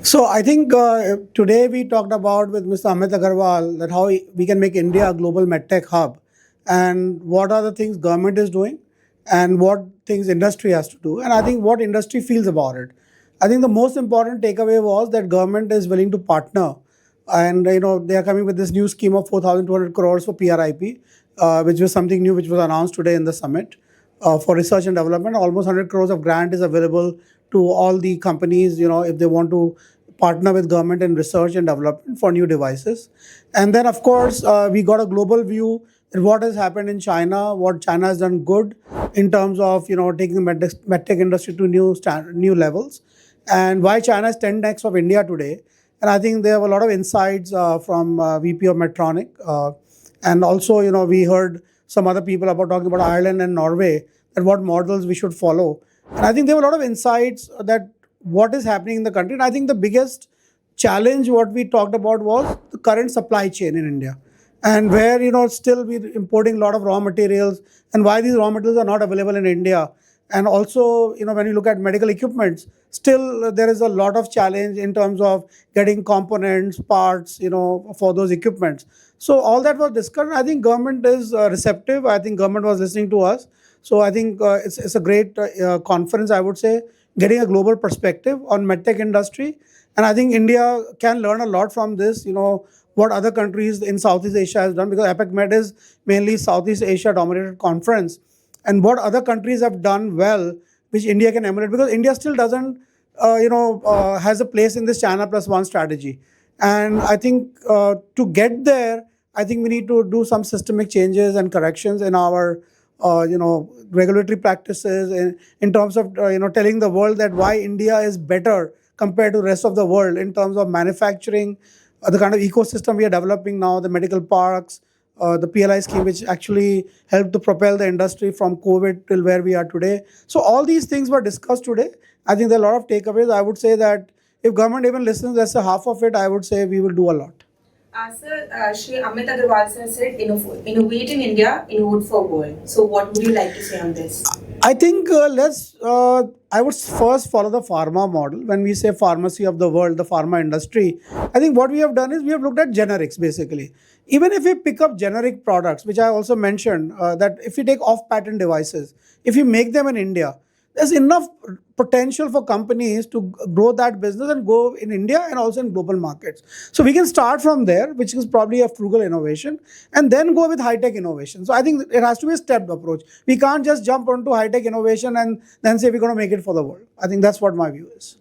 So I think today we talked about with Mr. Amit Agarwal that how we can make India a global medtech hub, and what are the things government is doing, and what things industry has to do, and I think what industry feels about it. I think the most important takeaway was that government is willing to partner, and they are coming with this new scheme of 4,200 crores for PRIP, which was something new which was announced today in the summit for research and development. Almost 100 crores of grant is available to all the companies, if they want to partner with government in research and development for new devices. And then, of course, we got a global view at what has happened in China, what China has done good in terms of, taking the medtech industry to new levels, and why China is 10x of India today. And I think they have a lot of insights from VP of Medtronic. And also, we heard some other people about talking about Ireland and Norway, and what models we should follow. And I think there were a lot of insights that what is happening in the country. And I think the biggest challenge what we talked about was the current supply chain in India, and where still we're importing a lot of raw materials, and why these raw materials are not available in India. And also, when you look at medical equipments, still there is a lot of challenge in terms of getting components, parts, for those equipments. So all that was discussed. I think government is receptive. I think government was listening to us. So I think it's a great conference, I would say, getting a global perspective on medtech industry. And I think India can learn a lot from this, what other countries in Southeast Asia has done, because APACMed is mainly Southeast Asia dominated conference, and what other countries have done well, which India can emulate, because India still doesn't, has a place in this China plus one strategy. And I think to get there, I think we need to do some systemic changes and corrections in our, regulatory practices in terms of, telling the world that why India is better compared to the rest of the world in terms of manufacturing, the kind of ecosystem we are developing now, the medical parks, the PLI scheme, which actually helped to propel the industry from COVID till where we are today. So all these things were discussed today. I think there are a lot of takeaways. I would say that if government even listens, let's say half of it, I would say we will do a lot. Sir, Shri Amit Agarwal sir said, innovate in India, innovate for world. So what would you like to say on this? I think I would first follow the pharma model. When we say pharmacy of the world, the pharma industry, I think what we have done is we have looked at generics basically. Even if we pick up generic products, which I also mentioned, that if we take off-patent devices, if we make them in India, there's enough potential for companies to grow that business and go in India and also in global markets. So we can start from there, which is probably a frugal innovation, and then go with high-tech innovation. So I think it has to be a stepped approach. We can't just jump onto high-tech innovation and then say we're going to make it for the world. I think that's what my view is.